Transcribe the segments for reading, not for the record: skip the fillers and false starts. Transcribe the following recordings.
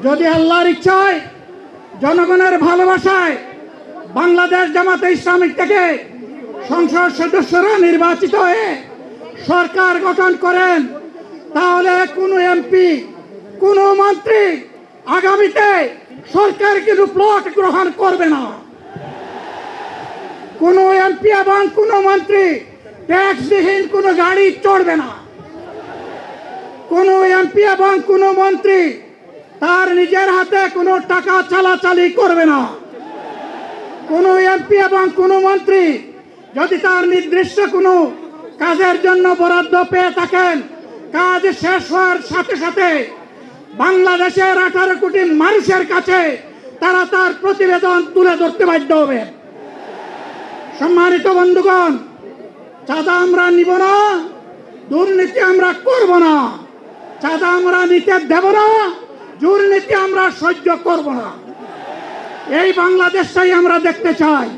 যদি আল্লাহর ইচ্ছায় জনগণের ভালোবাসায় বাংলাদেশ জামাতে ইসলামী থেকে সংসদ সদস্যরা নির্বাচিত হয়ে সরকার গঠন করেন, তাহলে কোনো এমপি, কোনো মন্ত্রী আগামীতে সরকার কিন্তু প্লট গ্রহণ করবে না। কোনো এমপি এবং কোনো মন্ত্রী ট্যাক্সবিহীন কোনো গাড়ি চড়বে না। কোনো এমপি এবং কোনো মন্ত্রী তার নিজের হাতে কোনো টাকা চালাচালি করবে না। কোনো এমপি এবং কোনো মন্ত্রী যদি তার নির্দিষ্ট কোনো কাজের জন্য বরাদ্দ পেয়ে থাকেন, কাজ শেষ হওয়ার সাথে সাথে বাংলাদেশের 18 কোটি মানুষের কাছে তারা তার প্রতিবেদন তুলে ধরতে বাধ্য হবে। সম্মানিত বন্ধুগণ, চাঁদা আমরা নিব না, দুর্নীতি আমরা করব না। চাঁদা আমরা নিতে দেব না, দুর্নীতি আমরা সহ্য করব না। এই বাংলাদেশটাই আমরা দেখতে চাই।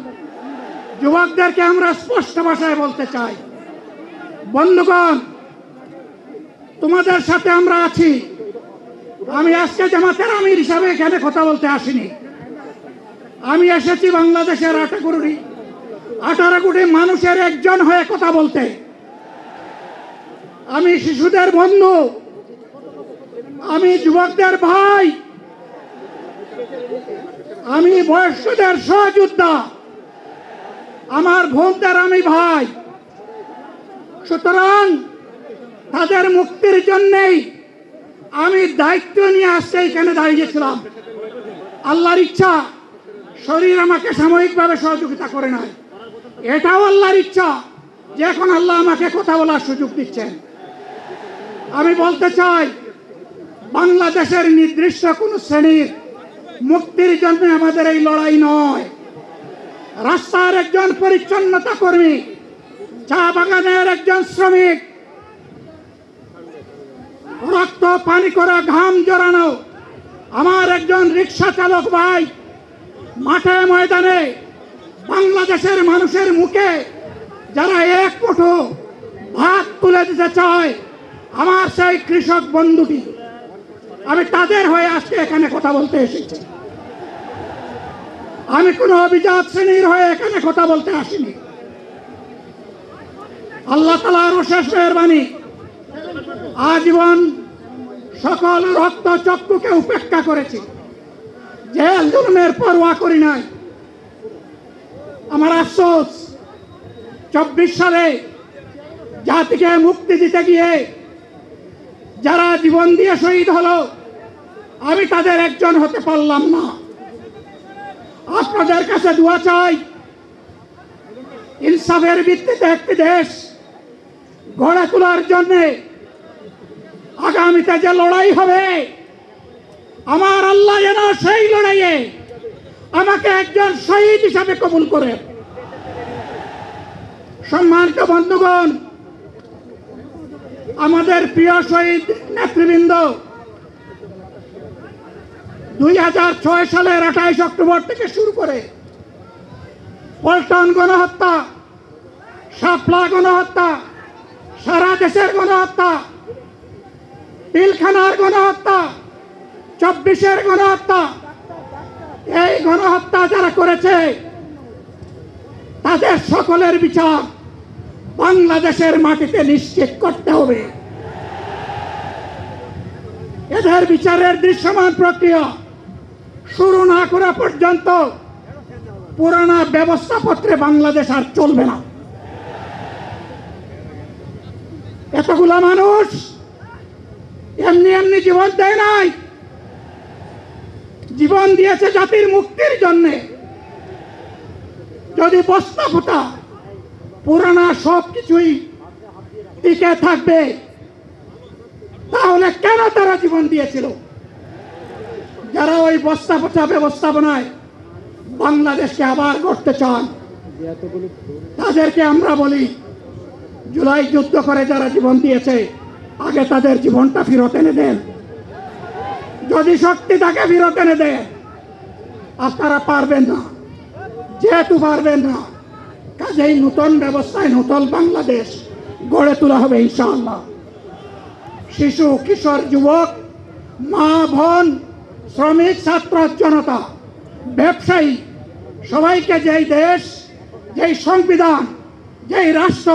যুবকদেরকে আমরা স্পষ্ট ভাষায় বলতে চাই, বন্ধুগণ, তোমাদের সাথে আমরা আছি। আমি আজকে জামাতের আমির হিসাবে এখানে কথা বলতে আসিনি। আমি এসেছি বাংলাদেশের 18 কোটি মানুষের একজন হয়ে কথা বলতে। আমি শিশুদের বন্ধু, আমি যুবকদের ভাই, আমি বয়স্কদের সহযোদ্ধা, আমার বোনদের আমি ভাই। সুতরাং তাদের মুক্তির জন্যেই আমি দায়িত্ব নিয়ে আসতে এখানে দাঁড়িয়েছিলাম। আল্লাহর ইচ্ছা শরীর আমাকে সাময়িকভাবে সহযোগিতা করে নাই, এটাও আল্লাহর ইচ্ছা যে এখন আল্লাহ আমাকে কথা বলার সুযোগ দিচ্ছেন। আমি বলতে চাই, বাংলাদেশের নির্দিষ্ট কোন শ্রেণীর মুক্তির জন্য আমাদের এই লড়াই নয়। রাস্তার একজন পরিচ্ছন্নতা কর্মী, চা বাগানের একজন শ্রমিক, রক্ত পানি করা ঘাম জড়ানো আমার একজন রিক্সা চালক ভাই মাঠে ময়দানে বাংলাদেশের মানুষের মুখে যারা এক মুঠো ভাত তুলে দিতে চায়, আমার সেই কৃষক বন্ধুটি, আমি তাদের হয়ে আজকে এখানে কথা বলতে এসেছি। আমি কোনো অভিজাত শ্রেণীর হয়ে এখানে কথা বলতে আসিনি। আল্লাহ তাআলার অশেষ মেহেরবানি, আজীবন সকল রক্ত চক্ষুকে উপেক্ষা করেছি, জেল জুলুমের পরোয়া করি নাই। আমার আফসোস, 24 সালে জাতিকে মুক্তি দিতে গিয়ে যারা জীবন দিয়ে শহীদ হলো, আমি তাদের একজন হতে পারলাম না। আপনাদের কাছে দোয়া চাই, ইনসাফের ভিত্তিতে একটি দেশ গড়ে তোলার জন্য আগামীতে যে লড়াই হবে, আমার আল্লাহ যেন সেই লড়াইয়ে আমাকে একজন শহীদ হিসাবে কবুল করে। সম্মানিত বন্ধুগণ, আমাদের প্রিয় শহীদ নেতৃবৃন্দ 2006 সালের 28 অক্টোবর থেকে শুরু করে পল্টন গণহত্যা, শাপলা গণহত্যা, সারা দেশের গণহত্যা, পিলখানার গণহত্যা, 24-এর গণহত্যা, এই গণহত্যা যারা করেছে তাদের সকলের বিচার বাংলাদেশের মাটিতে নিশ্চিত করতে হবে। এদের বিচারের দৃশ্যমান প্রক্রিয়া শুরু না করা পর্যন্ত পুরানা ব্যবস্থাপত্রে বাংলাদেশ আর চলবে না। এতগুলা মানুষ এমনি এমনি জীবন দেয় নাই, জীবন দিয়েছে জাতির মুক্তির জন্যে। যদি বস্তাপোতা পুরানা সব কিছুই টিকে থাকবে, তাহলে কেন তারা জীবন দিয়েছিল? যারা ওই বস্তাপোতা ব্যবস্থাপনায় বাংলাদেশকে আবার গড়তে চান, তাদেরকে আমরা বলি, জুলাই যুদ্ধ করে যারা জীবন দিয়েছে, আগে তাদের জীবনটা ফেরত এনে দেন। যদি শক্তি তাকে ফেরত এনে দেন, আপনারা পারবেন না। যেহেতু পারবেন না, কাজেই নতুন ব্যবস্থায় নতুন বাংলাদেশ গড়ে তোলা হবে ইনশাআল্লাহ। শিশু, কিশোর, যুবক, মা, বোন, শ্রমিক, ছাত্র, জনতা, ব্যবসায়ী সবাইকে যেই দেশ, যেই সংবিধান, যেই রাষ্ট্র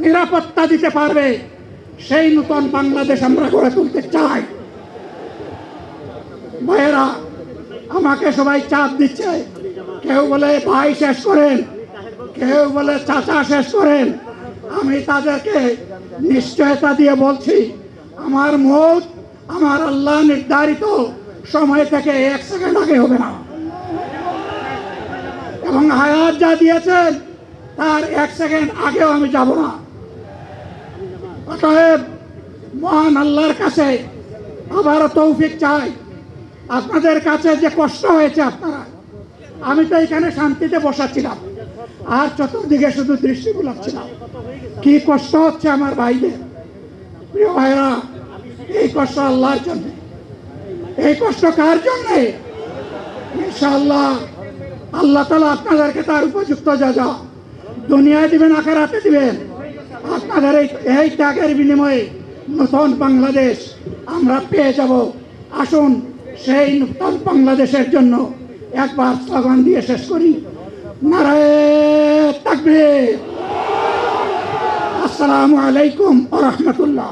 নিরাপত্তা দিতে পারবে, সেই নতুন বাংলাদেশ আমরা গড়ে তুলতে চাই। ভাইয়েরা, আমাকে সবাই চাপ দিচ্ছে, কেউ বলে ভাই শেষ করেন, কেউ বলে চাচা শেষ করেন। আমি তাদেরকে নিশ্চয়তা দিয়ে বলছি, আমার মৌত আমার আল্লাহ নির্ধারিত সময় থেকে 1 সেকেন্ড আগে হবে না, এবং হায়াত যা দিয়েছেন তার 1 সেকেন্ড আগেও আমি যাব না। অতএব মহান আল্লাহর কাছে আবারও তৌফিক চাই। আপনাদের কাছে যে কষ্ট হয়েছে আপনারা, আমি তো এখানে শান্তিতে বসাচ্ছিলাম আর চতুর্দিকে শুধু দৃষ্টি বুলাচ্ছিলাম। কি কষ্ট হচ্ছে আমার ভাইদের। প্রিয় ভাইরা, এই কষ্ট আল্লাহর জন্য। এই কষ্ট কার জন্যে? ইনশাআল্লাহ আল্লাহ তাআলা আপনাদেরকে তার উপযুক্ত যাজা দুনিয়ায় দিবেন, আখিরাতে দিবেন। আপনাদের এই ত্যাগের বিনিময়ে নতুন বাংলাদেশ আমরা পেয়ে যাব। আসুন সেই নতুন বাংলাদেশের জন্য একবার স্লোগান দিয়ে শেষ করি, নারায়ে তাকবীর। আসসালামু আলাইকুম ওয়া রাহমাতুল্লাহ।